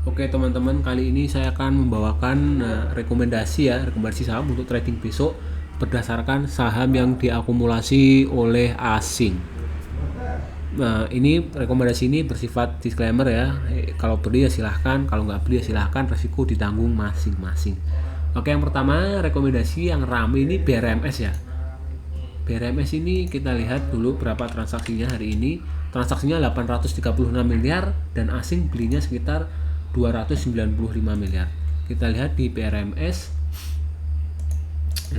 Oke teman-teman, kali ini saya akan membawakan rekomendasi saham untuk trading besok berdasarkan saham yang diakumulasi oleh asing. Nah, rekomendasi ini bersifat disclaimer ya. Kalau beli ya silahkan, kalau nggak beli ya silahkan, resiko ditanggung masing-masing. Oke, yang pertama rekomendasi yang rame ini BRMS ya. BRMS ini kita lihat dulu berapa transaksinya hari ini. Transaksinya 836 miliar dan asing belinya sekitar 295 miliar. Kita lihat di BRMS.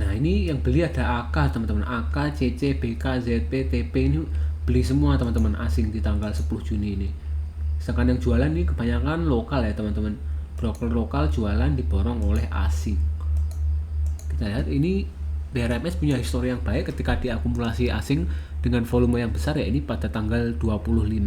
Nah, ini yang beli ada AK, teman-teman. AK, CC, BK, ZP, TP ini beli semua teman-teman asing di tanggal 10 Juni ini. Sedangkan yang jualan ini kebanyakan lokal ya, teman-teman. Broker lokal jualan diborong oleh asing. Kita lihat ini BRMS punya histori yang baik ketika diakumulasi asing dengan volume yang besar ya, ini pada tanggal 22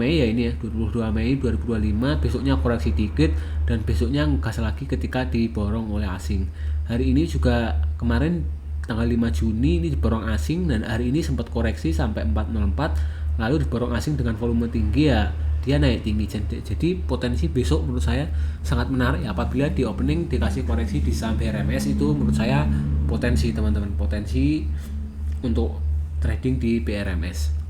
Mei ya, ini ya 22 Mei 2025, besoknya koreksi dikit dan besoknya ngegas lagi ketika diborong oleh asing. Hari ini juga kemarin tanggal 5 Juni ini diborong asing dan hari ini sempat koreksi sampai 404 lalu diborong asing dengan volume tinggi ya, dia naik tinggi. Jadi potensi besok menurut saya sangat menarik apabila di opening dikasih koreksi di saham BRMS. Itu menurut saya potensi teman-teman, potensi untuk trading di BRMS.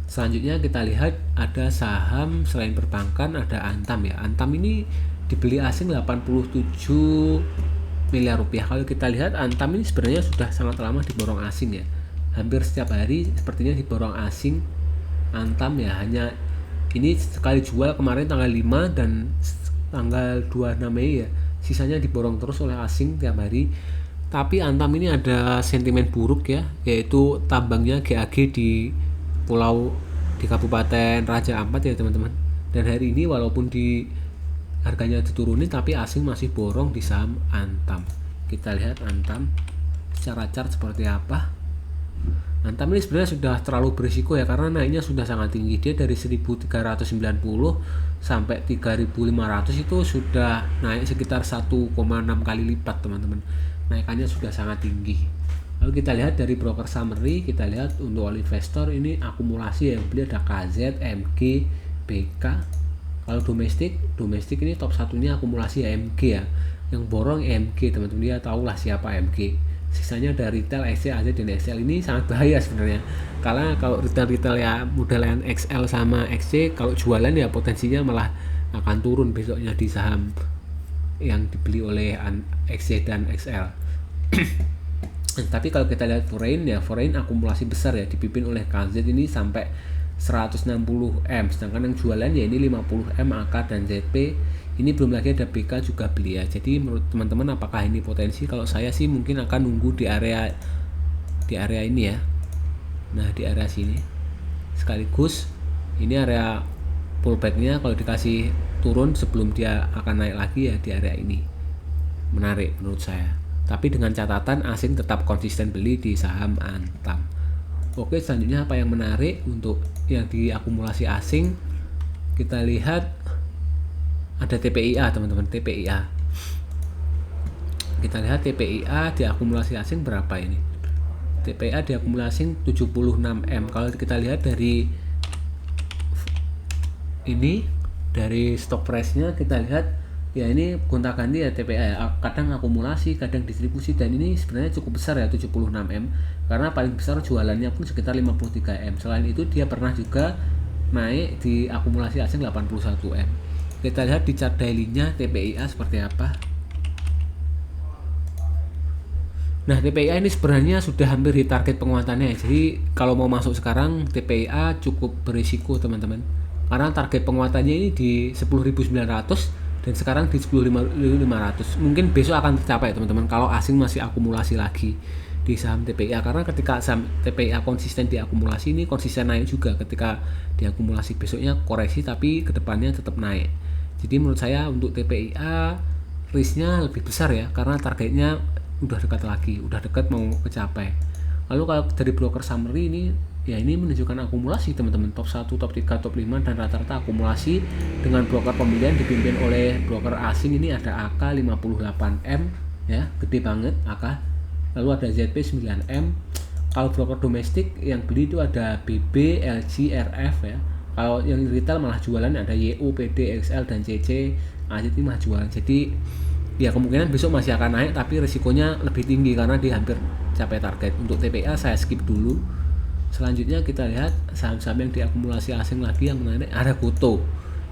Selanjutnya kita lihat ada saham selain perbankan, ada Antam ya. Antam ini dibeli asing 87 miliar rupiah. Kalau kita lihat Antam ini sebenarnya sudah sangat lama diborong asing ya. Hampir setiap hari sepertinya diborong asing Antam ya. Hanya ini sekali jual kemarin tanggal 5 dan tanggal 26 Mei ya. Sisanya diborong terus oleh asing tiap hari. Tapi Antam ini ada sentimen buruk ya, yaitu tambangnya GAG di pulau di Kabupaten Raja Ampat ya teman-teman. Dan hari ini walaupun di harganya diturunin tapi asing masih borong di saham Antam. Kita lihat Antam secara chart seperti apa. Antam ini sebenarnya sudah terlalu berisiko ya, karena naiknya sudah sangat tinggi. Dia dari 1390 sampai 3500 itu sudah naik sekitar 1,6 kali lipat teman-teman. Naikannya sudah sangat tinggi. Lalu kita lihat dari broker summary, kita lihat untuk all investor ini akumulasi yang beli ada KZ, MG, BK. Kalau domestik ini top satunya akumulasi MG ya. Yang borong MG teman-teman, dia tahulah siapa MG. Sisanya ada retail, XC, AZ, dan XL. Ini sangat bahaya sebenarnya. Karena kalau retail ya modelan XL sama XC, kalau jualan ya potensinya malah akan turun besoknya di saham yang dibeli oleh XC dan XL. Tapi kalau kita lihat foreign akumulasi besar ya, dipimpin oleh KZ ini sampai 160M, sedangkan yang jualan ya ini 50M AK dan ZP. Ini belum lagi ada BK juga beli ya. Jadi menurut teman-teman apakah ini potensi? Kalau saya sih mungkin akan nunggu di area ini ya. Nah, di area sini. Sekaligus ini area pullbacknya kalau dikasih turun sebelum dia akan naik lagi ya, di area ini. Menarik menurut saya. Tapi dengan catatan asing tetap konsisten beli di saham Antam. Oke, selanjutnya apa yang menarik untuk yang diakumulasi asing? Kita lihat ada TPIA teman-teman, TPIA. Kita lihat TPIA diakumulasi asing berapa ini? TPIA diakumulasi 76M. Kalau kita lihat dari ini, dari stock price-nya kita lihat ya, ini gonta-ganti ya TPA ya, kadang akumulasi, kadang distribusi, dan ini sebenarnya cukup besar ya 76M, karena paling besar jualannya pun sekitar 53M. Selain itu dia pernah juga naik di akumulasi asing 81M. Kita lihat di chart daily-nya TPIA seperti apa. Nah, TPIA ini sebenarnya sudah hampir di target penguatannya. Jadi kalau mau masuk sekarang TPIA cukup berisiko teman-teman, karena target penguatannya ini di 10.900 dan sekarang di 10.500. Mungkin besok akan tercapai teman-teman kalau asing masih akumulasi lagi di saham TPIA, karena ketika saham TPIA konsisten diakumulasi, ini konsisten naik juga. Ketika diakumulasi besoknya koreksi tapi kedepannya tetap naik. Jadi menurut saya untuk TPIA risknya lebih besar ya, karena targetnya udah dekat mau kecapai. Lalu kalau dari broker summary ini ya, ini menunjukkan akumulasi teman-teman, top 1, top 3, top 5, dan rata-rata akumulasi dengan broker pemilihan dipimpin oleh broker asing. Ini ada AK 58M ya, gede banget AK. Lalu ada ZP 9M. Kalau broker domestik yang beli itu ada BB, LG, RF ya. Kalau yang retail malah jualan ada YU, PD, XL dan CC. ASIT ini malah jualan. Jadi ya kemungkinan besok masih akan naik, tapi risikonya lebih tinggi karena dia hampir capai target. Untuk TPA saya skip dulu. Selanjutnya kita lihat saham-saham yang diakumulasi asing lagi yang menarik. Ada GoTo.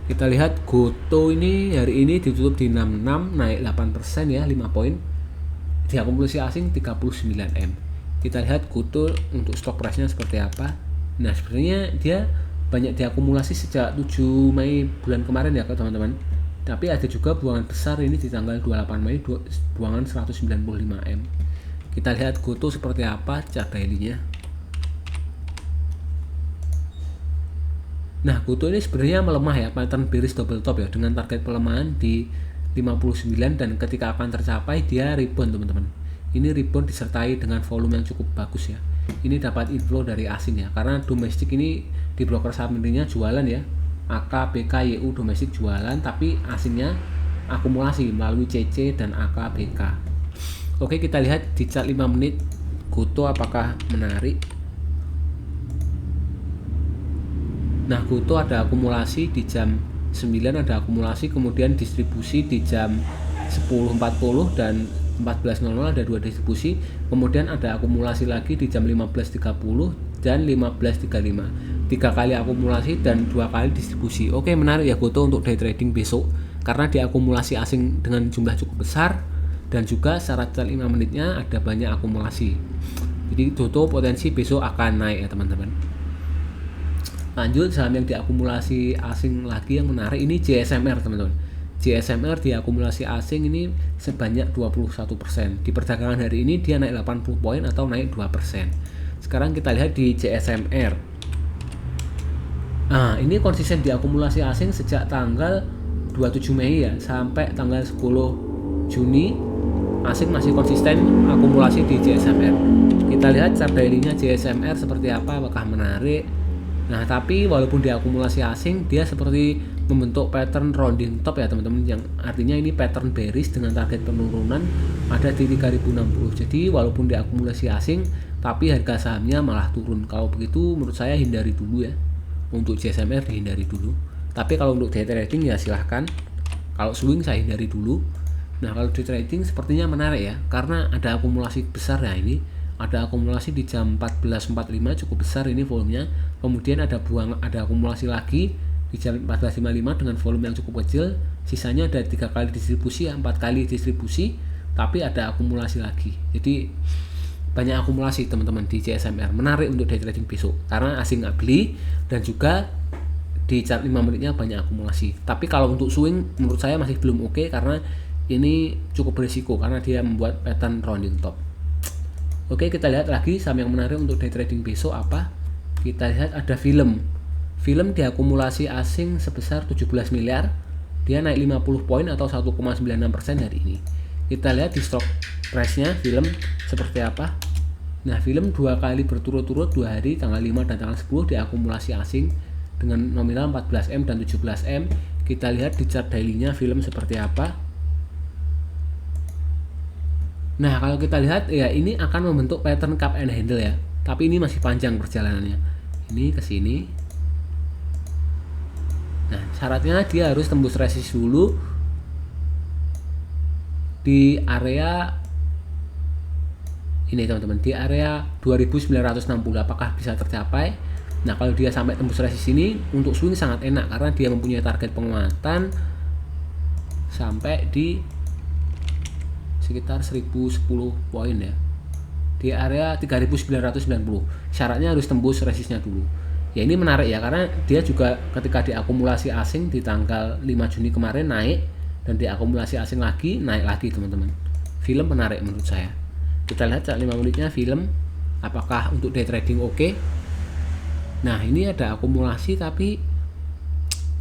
Kita lihat GoTo ini hari ini ditutup di 66, naik 8% ya, 5 poin. Diakumulasi asing 39M. Kita lihat GoTo untuk stok price-nya seperti apa. Nah, sebenarnya dia banyak diakumulasi sejak 7 Mei bulan kemarin ya teman-teman. Tapi ada juga buangan besar ini di tanggal 28 Mei, buangan 195M. Kita lihat GoTo seperti apa chart daily-nya. Nah, GoTo ini sebenarnya melemah ya, pattern bearish double top ya, dengan target pelemahan di 59, dan ketika akan tercapai dia rebound teman-teman. Ini rebound disertai dengan volume yang cukup bagus ya. Ini dapat inflow dari asing ya, karena domestik ini di broker saham intinya jualan ya. AK, BK, YU domestik jualan, tapi asingnya akumulasi melalui CC dan AK, BK. Oke, kita lihat di chart 5 menit GoTo apakah menarik. Nah, GoTo ada akumulasi di jam 9, ada akumulasi, kemudian distribusi di jam 10.40 dan 14.00 ada 2 distribusi, kemudian ada akumulasi lagi di jam 15.30 dan 15.35. 3 kali akumulasi dan 2 kali distribusi. Oke, menarik ya GoTo untuk day trading besok karena diakumulasi asing dengan jumlah cukup besar, dan juga secara chart 5 menitnya ada banyak akumulasi. Jadi GoTo potensi besok akan naik ya teman-teman. Lanjut, saham yang diakumulasi asing lagi yang menarik ini JSMR teman-teman. JSMR diakumulasi asing ini sebanyak 21%. Di perdagangan hari ini dia naik 80 poin atau naik 2%. Sekarang kita lihat di JSMR. Nah, ini konsisten diakumulasi asing sejak tanggal 27 Mei ya sampai tanggal 10 Juni. Asing masih konsisten akumulasi di JSMR. Kita lihat chart daily-nya JSMR seperti apa, apakah menarik. Nah, tapi walaupun diakumulasi asing, dia seperti membentuk pattern rounding top ya teman-teman, yang artinya ini pattern bearish dengan target penurunan ada di 3060. Jadi walaupun diakumulasi asing, tapi harga sahamnya malah turun. Kalau begitu menurut saya hindari dulu ya. Untuk JSMR dihindari dulu. Tapi kalau untuk day trading ya silahkan. Kalau swing saya hindari dulu. Nah, kalau day trading sepertinya menarik ya, karena ada akumulasi besar ya ini. Ada akumulasi di jam 14.45 cukup besar ini volumenya. Kemudian ada akumulasi lagi di jam 14.55 dengan volume yang cukup kecil. Sisanya ada 3 kali distribusi ya, 4 kali distribusi, tapi ada akumulasi lagi. Jadi banyak akumulasi teman-teman di JSMR. Menarik untuk day trading besok karena asing nggak beli, dan juga di chart 5 menitnya banyak akumulasi. Tapi kalau untuk swing menurut saya masih belum oke karena ini cukup berisiko karena dia membuat pattern rounding top. Oke, kita lihat lagi saham yang menarik untuk day trading besok apa. Kita lihat ada film diakumulasi asing sebesar 17 miliar. Dia naik 50 poin atau 1,96% hari ini. Kita lihat di stock price-nya film seperti apa. Nah, film 2 kali berturut-turut 2 hari, tanggal 5 dan tanggal 10 diakumulasi asing dengan nominal 14M dan 17M. Kita lihat di chart daily-nya film seperti apa. Nah, kalau kita lihat ya ini akan membentuk pattern cup and handle ya. Tapi ini masih panjang perjalanannya. Ini ke sini. Nah, syaratnya dia harus tembus resist dulu di area ini teman-teman, di area 2960. Apakah bisa tercapai? Nah, kalau dia sampai tembus resist ini untuk swing sangat enak karena dia mempunyai target penguatan sampai di sekitar 1010 poin ya, di area 3990. Syaratnya harus tembus resistnya dulu ya. Ini menarik ya karena dia juga ketika diakumulasi asing di tanggal 5 Juni kemarin naik, dan diakumulasi asing lagi naik lagi teman-teman. Film menarik menurut saya. Kita lihat chart 5 menitnya film apakah untuk day trading oke. Nah, ini ada akumulasi tapi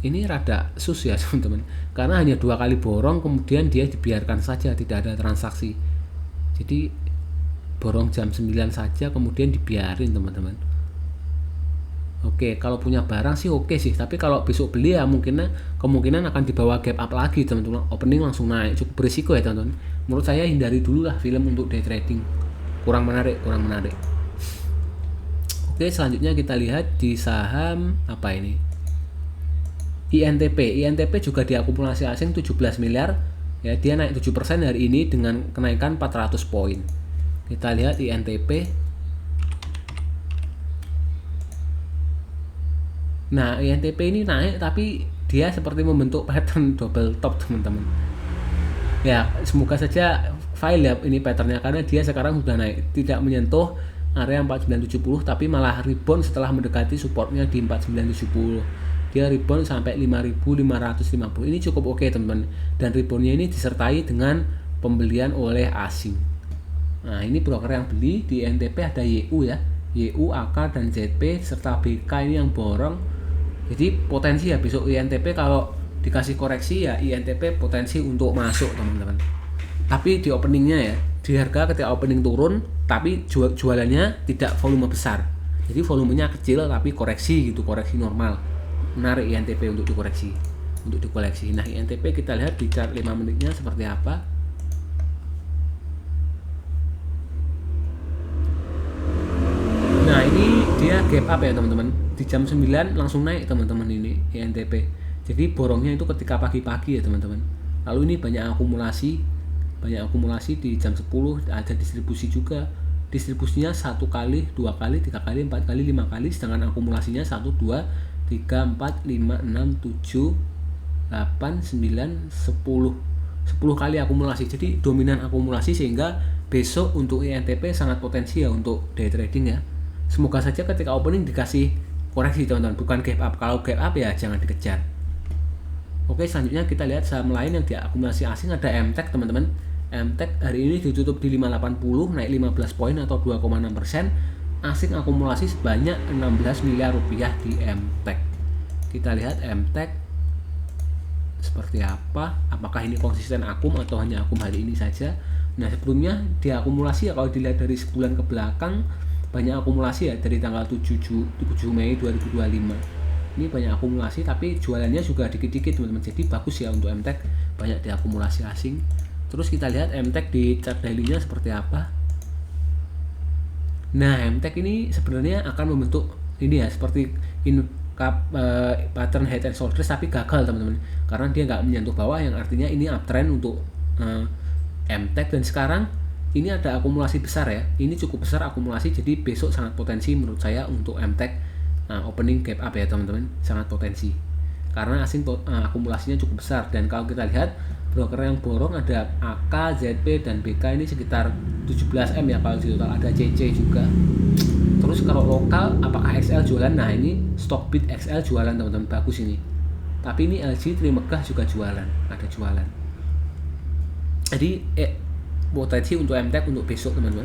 ini rada sus ya teman-teman, karena hanya 2 kali borong kemudian dia dibiarkan saja, tidak ada transaksi. Jadi borong jam 9 saja kemudian dibiarin teman-teman. Oke, kalau punya barang sih oke sih, tapi kalau besok beli ya kemungkinan akan dibawa gap up lagi teman-teman, opening langsung naik, cukup berisiko ya teman-teman. Menurut saya hindari dulu lah film untuk day trading, kurang menarik. Oke, selanjutnya kita lihat di saham apa ini. INTP juga diakumulasi asing 17 miliar ya, dia naik 7% hari ini dengan kenaikan 400 poin. Kita lihat INTP. Nah, INTP ini naik tapi dia seperti membentuk pattern double top, teman-teman. Ya, semoga saja file ya ini patternnya, karena dia sekarang sudah naik, tidak menyentuh area 4970 tapi malah rebound setelah mendekati supportnya di 4970. Dia rebound sampai 5550. Ini cukup oke, teman-teman. Dan reboundnya ini disertai dengan pembelian oleh asing. Nah, ini broker yang beli di INTP ada YU ya. YU, AK dan ZP serta BK ini yang borong. Jadi potensi ya besok INTP kalau dikasih koreksi ya INTP potensi untuk masuk, teman-teman. Tapi di openingnya ya, di harga ketika opening turun tapi jualannya tidak volume besar. Jadi volumenya kecil tapi koreksi gitu, koreksi normal. Menarik INTP untuk dikoreksi, untuk dikoleksi. Nah, INTP kita lihat di chart 5 menitnya seperti apa. Nah, ini dia gap up ya, teman-teman. Di jam 9 langsung naik, teman-teman, ini INTP. Jadi borongnya itu ketika pagi-pagi ya, teman-teman. Lalu ini banyak akumulasi di jam 10, ada distribusi juga. Distribusinya 1 kali, 2 kali, 3 kali, 4 kali, 5 kali, sedangkan akumulasinya 1, 2, 3, 4, 5, 6, 7, 8, 9, 10 kali akumulasi. Jadi dominan akumulasi, sehingga besok untuk INTP sangat potensi ya untuk day trading ya. Semoga saja ketika opening dikasih koreksi, teman-teman, bukan gap up. Kalau gap up ya jangan dikejar. Oke, selanjutnya kita lihat saham lain yang diakumulasi asing, ada MTEK, teman-teman. MTEK hari ini ditutup di 580, naik 15 poin atau 2,6%. Asing akumulasi sebanyak 16 miliar rupiah di MTEK. Kita lihat MTEK seperti apa, apakah ini konsisten akum atau hanya akum hari ini saja. Nah, sebelumnya diakumulasi ya, kalau dilihat dari sebulan ke belakang banyak akumulasi ya, dari tanggal 7 Mei 2025. Ini banyak akumulasi tapi jualannya juga dikit-dikit, teman-teman. Jadi bagus ya untuk MTEK, banyak diakumulasi asing. Terus kita lihat MTEK di chart daily-nya seperti apa. Nah, MTEK ini sebenarnya akan membentuk ini ya, seperti pattern head and shoulders tapi gagal, teman-teman, karena dia nggak menyentuh bawah, yang artinya ini uptrend untuk MTEK. Dan sekarang ini ada akumulasi besar ya, ini cukup besar akumulasi, jadi besok sangat potensi menurut saya untuk MTEK. Nah, opening gap up ya, teman-teman, sangat potensi karena asing akumulasinya cukup besar. Dan kalau kita lihat broker yang borong ada AK, ZP dan BK, ini sekitar 17M ya kalau di total. Ada CC juga. Terus kalau lokal apakah XL jualan? Nah, ini Stockbit XL jualan, teman-teman, bagus ini. Tapi ini LG Trimegah juga jualan, ada jualan. Jadi potensi untuk MTEK untuk besok, teman-teman.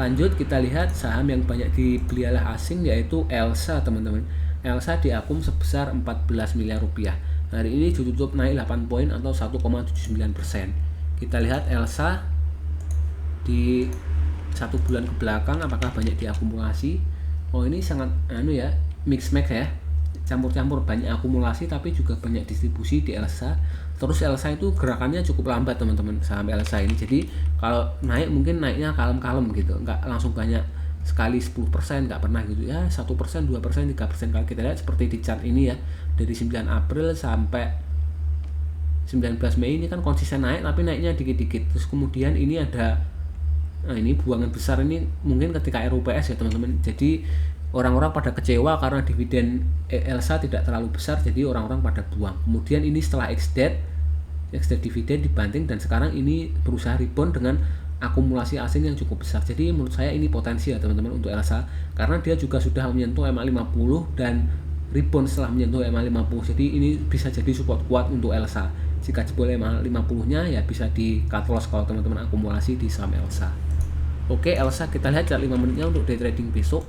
Lanjut kita lihat saham yang banyak dibeli oleh asing, yaitu Elsa, teman-teman. Elsa diakum sebesar 14 miliar rupiah. Hari ini ditutup naik 8 poin atau 1,79%. Kita lihat Elsa di 1 bulan ke belakang apakah banyak diakumulasi. Oh, ini sangat mix ya, campur-campur, banyak akumulasi tapi juga banyak distribusi di Elsa. Terus Elsa itu gerakannya cukup lambat, teman-teman, saham Elsa ini. Jadi kalau naik mungkin naiknya kalem-kalem gitu, nggak langsung banyak sekali 10%, nggak pernah gitu ya, 1%, 2%, 3%. Kalau kita lihat seperti di chart ini ya, dari 9 April sampai 19 Mei ini kan konsisten naik tapi naiknya dikit-dikit. Terus kemudian ini ada ini buangan besar, ini mungkin ketika RUPS ya, teman-teman. Jadi orang-orang pada kecewa karena dividen Elsa tidak terlalu besar, jadi orang-orang pada buang. Kemudian ini setelah ex-date dividen dibanting, dan sekarang ini berusaha rebound dengan akumulasi asing yang cukup besar. Jadi menurut saya ini potensi ya, teman-teman, untuk Elsa, karena dia juga sudah menyentuh MA50 dan rebound setelah menyentuh MA50. Jadi ini bisa jadi support kuat untuk Elsa. Jika jebol MA50-nya ya bisa di cut loss kalau teman-teman akumulasi di saham Elsa. Oke, Elsa kita lihat chart 5 menitnya untuk day trading besok.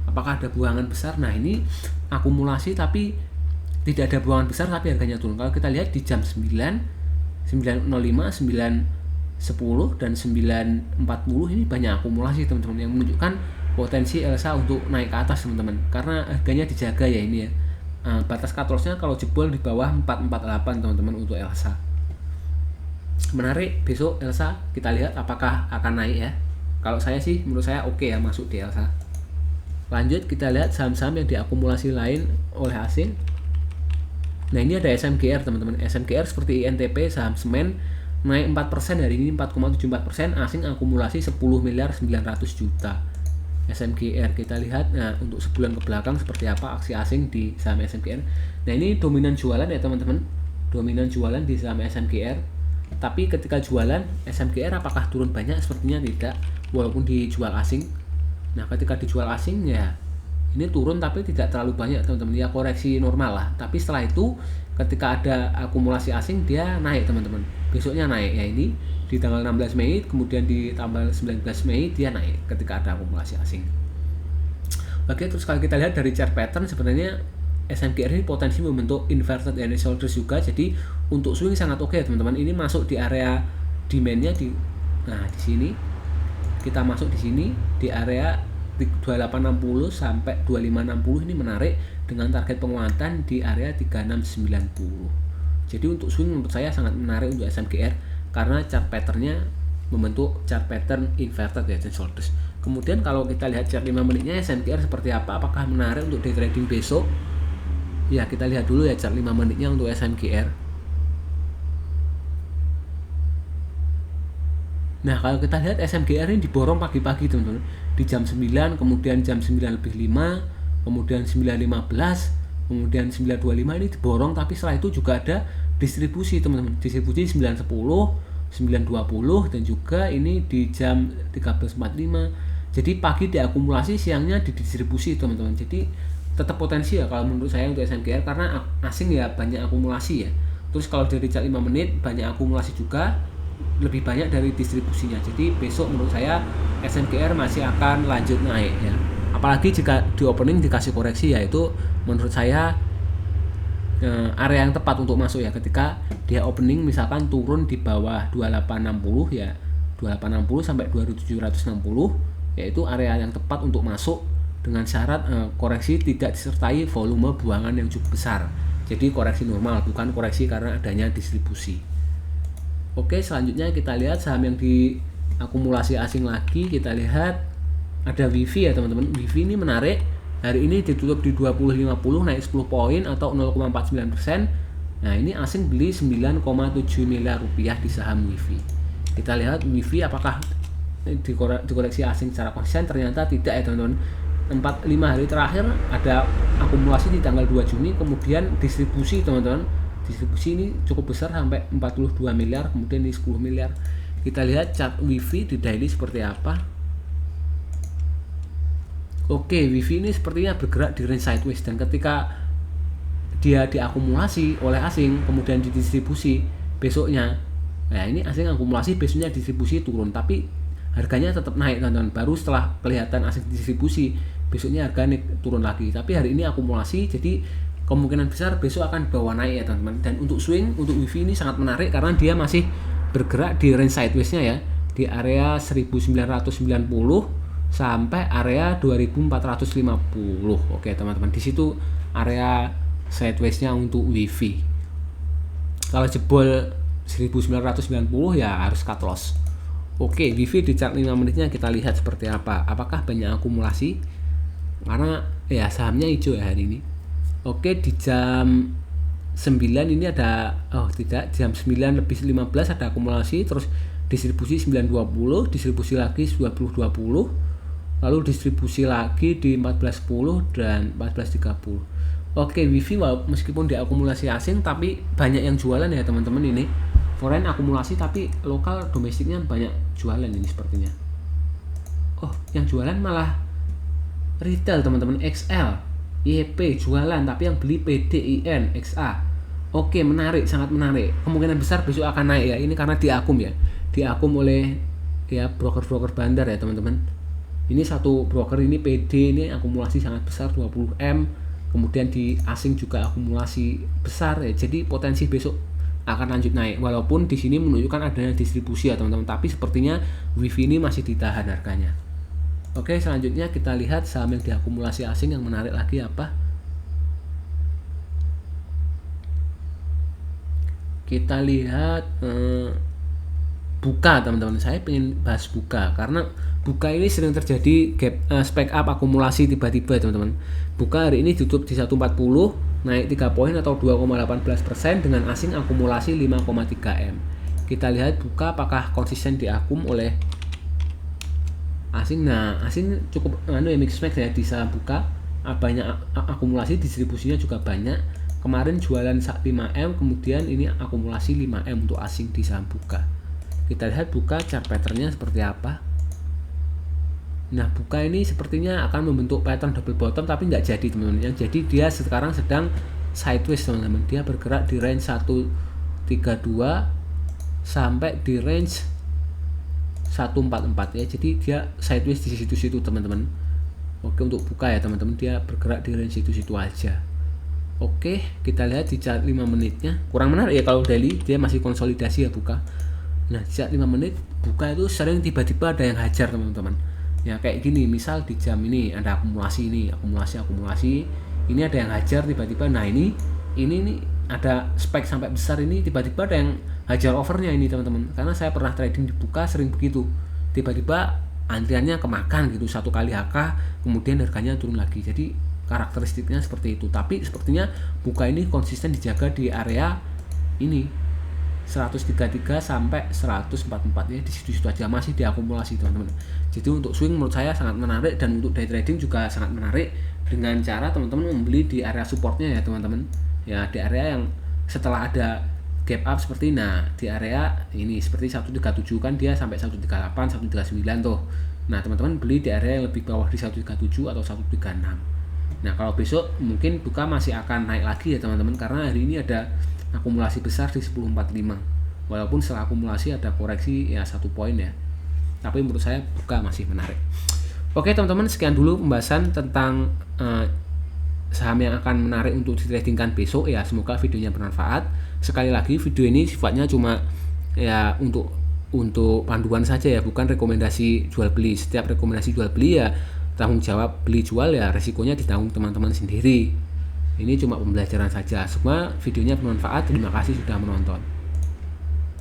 Apakah ada buangan besar? Nah, ini akumulasi tapi tidak ada buangan besar tapi harganya turun. Kalau kita lihat di jam 9, 9.05, 9.10 dan 9.40 ini banyak akumulasi, teman-teman, yang menunjukkan potensi Elsa untuk naik ke atas, teman-teman, karena harganya dijaga ya ini ya. Batas cut loss-nya kalau jebol di bawah 448, teman-teman, untuk Elsa. Menarik besok Elsa, kita lihat apakah akan naik ya. Kalau saya sih menurut saya oke ya masuk di Elsa. Lanjut kita lihat saham-saham yang diakumulasi lain oleh asing. Nah ini ada SMGR teman-teman. SMGR seperti INTP saham semen naik 4% hari ini, 4,74%. Asing akumulasi 10 miliar 900 juta. SMGR kita lihat, nah untuk sebulan ke belakang seperti apa aksi asing di saham SMGR. Nah ini dominan jualan ya teman-teman, dominan jualan di saham SMGR. Tapi ketika jualan SMGR apakah turun banyak? Sepertinya tidak, walaupun dijual asing. Nah ketika dijual asing ya ini turun tapi tidak terlalu banyak teman-teman, ya koreksi normal lah. Tapi setelah itu ketika ada akumulasi asing dia naik teman-teman, besoknya naik ya, ini di tanggal 16 Mei kemudian di tanggal 19 Mei dia naik ketika ada akumulasi asing. Oke, terus kalau kita lihat dari chart pattern sebenarnya SMGR ini potensi membentuk inverted and shoulders juga, jadi untuk swing sangat oke teman-teman. Ini masuk di area demandnya di, nah di sini kita masuk di sini di area 2860 sampai 2560, ini menarik dengan target penguatan di area 3690. Jadi untuk swing menurut saya sangat menarik untuk SMGR karena chart patternnya membentuk chart pattern inverted head and shoulders. Kemudian kalau kita lihat chart 5 menitnya SMGR seperti apa, apakah menarik untuk day trading besok? Ya kita lihat dulu ya chart 5 menitnya untuk SMGR. Nah kalau kita lihat SMGR ini diborong pagi-pagi teman-teman, di jam 9, kemudian jam 9:05, kemudian 9:15, kemudian 9:25 ini diborong, tapi setelah itu juga ada distribusi teman-teman, distribusi 9:10, 9:20 dan juga ini di jam 13:45. Jadi pagi diakumulasi, siangnya didistribusi teman-teman. Jadi tetap potensi ya kalau menurut saya untuk SMGR karena asing ya banyak akumulasi ya. Terus kalau dari chart 5 menit banyak akumulasi juga, lebih banyak dari distribusinya. Jadi besok menurut saya SMGR masih akan lanjut naik ya. Apalagi jika di opening dikasih koreksi, yaitu menurut saya area yang tepat untuk masuk ya ketika dia opening misalkan turun di bawah 2860 ya, 2860 sampai 2760, yaitu area yang tepat untuk masuk dengan syarat koreksi tidak disertai volume buangan yang cukup besar. Jadi koreksi normal, bukan koreksi karena adanya distribusi. Oke, selanjutnya kita lihat saham yang diakumulasi asing lagi. Kita lihat ada Wifi ya teman-teman. Wifi ini menarik. Hari ini ditutup di 2050 naik 10 poin atau 0,49%. Nah, ini asing beli 9,7 miliar rupiah di saham Wifi. Kita lihat Wifi apakah dikoreksi asing secara konsisten. Ternyata tidak ya teman-teman. 4-5 hari terakhir ada akumulasi di tanggal 2 Juni, kemudian distribusi teman-teman. Distribusi ini cukup besar sampai 42 miliar, kemudian ini 10 miliar. Kita lihat chart Wifi di daily seperti apa. Oke, Wifi ini sepertinya bergerak di range sideways, dan ketika dia diakumulasi oleh asing kemudian didistribusi besoknya, nah ini asing akumulasi besoknya distribusi turun, tapi harganya tetap naik teman-teman. Baru setelah kelihatan asing distribusi besoknya harga turun lagi, tapi hari ini akumulasi, jadi kemungkinan besar besok akan bawa naik ya teman-teman. Dan untuk swing untuk Wifi ini sangat menarik karena dia masih bergerak di range sideways-nya ya, di area 1990 sampai area 2450. Oke teman-teman, di situ area sideways-nya untuk Wifi. Kalau jebol 1990 ya harus cut loss. Oke, Wifi di chart 5 menitnya kita lihat seperti apa. Apakah banyak akumulasi? Karena ya sahamnya hijau ya hari ini. Oke, di jam 9 ini ada, jam 9:15 ada akumulasi, terus distribusi 9:20, distribusi lagi 20:20, lalu distribusi lagi di 14:10 dan 14:30. Oke, Wifi meskipun diakumulasi asing tapi banyak yang jualan ya teman-teman. Ini foreign akumulasi tapi lokal domestiknya banyak jualan ini sepertinya. Oh, yang jualan malah retail teman-teman, XL, YP jualan, tapi yang beli PDIN, XA. Oke, menarik, sangat menarik. Kemungkinan besar besok akan naik ya. Ini karena diakum ya. Diakum oleh ya broker-broker bandar ya teman-teman. Ini satu broker ini PD ini akumulasi sangat besar 20M. Kemudian di asing juga akumulasi besar ya. Jadi potensi besok akan lanjut naik. Walaupun di sini menunjukkan adanya distribusi ya teman-teman, tapi sepertinya Wifi ini masih ditahan harganya. Oke, selanjutnya kita lihat saham yang diakumulasi asing yang menarik lagi apa. Kita lihat Buka teman-teman. Saya pengen bahas Buka karena Buka ini sering terjadi gap spike up akumulasi tiba-tiba teman-teman. Buka hari ini tutup di 140, naik 3 poin atau 2,18% dengan asing akumulasi 5,3 M. Kita lihat buka apakah konsisten diakum oleh asing. Nah, asing cukup mix match ya di saham buka, banyak akumulasi, distribusinya juga banyak. Kemarin jualan 5M, kemudian ini akumulasi 5M untuk asing di saham buka. Kita lihat buka chart patternnya seperti apa. Nah, buka ini sepertinya akan membentuk pattern double bottom, tapi nggak jadi teman-teman. Yang jadi dia sekarang sedang sideways teman-teman. Dia bergerak di range 132 sampai di range 144 ya. Jadi dia sideways di situ-situ teman-teman. Oke, untuk buka ya teman-teman, dia bergerak di range situ-situ aja. Oke, kita lihat di chart 5 menitnya. Kurang menarik ya kalau daily, dia masih konsolidasi ya buka. Nah, di chart 5 menit buka itu sering tiba-tiba ada yang hajar teman-teman. Ya kayak gini, misal di jam ini ada akumulasi akumulasi, ini ada yang hajar tiba-tiba. Nah ini ada spike sampai besar, ini tiba-tiba ada yang hajar overnya ini teman-teman. Karena saya pernah trading di buka sering begitu, tiba-tiba antriannya kemakan gitu, satu kali HK kemudian harganya turun lagi. Jadi karakteristiknya seperti itu. Tapi sepertinya buka ini konsisten dijaga di area ini 133 sampai 144 ya, di situ-situ aja, masih diakumulasi teman-teman. Jadi untuk swing menurut saya sangat menarik, dan untuk day trading juga sangat menarik dengan cara teman-teman membeli di area supportnya ya teman-teman. Ya di area yang setelah ada gap up seperti di area ini seperti 137 kan, dia sampai 138, 139 tuh. Nah, teman-teman beli di area yang lebih bawah di 137 atau 136. Nah, kalau besok mungkin buka masih akan naik lagi ya teman-teman, karena hari ini ada akumulasi besar di 1045. Walaupun setelah akumulasi ada koreksi ya 1 poin ya. Tapi menurut saya buka masih menarik. Oke teman-teman, sekian dulu pembahasan tentang saham yang akan menarik untuk ditradingkan besok ya. Semoga videonya bermanfaat. Sekali lagi video ini sifatnya cuma ya untuk panduan saja ya, bukan rekomendasi jual beli. Setiap rekomendasi jual beli ya tanggung jawab beli jual ya, resikonya ditanggung teman-teman sendiri. Ini cuma pembelajaran saja. Semua videonya bermanfaat. Terima kasih sudah menonton.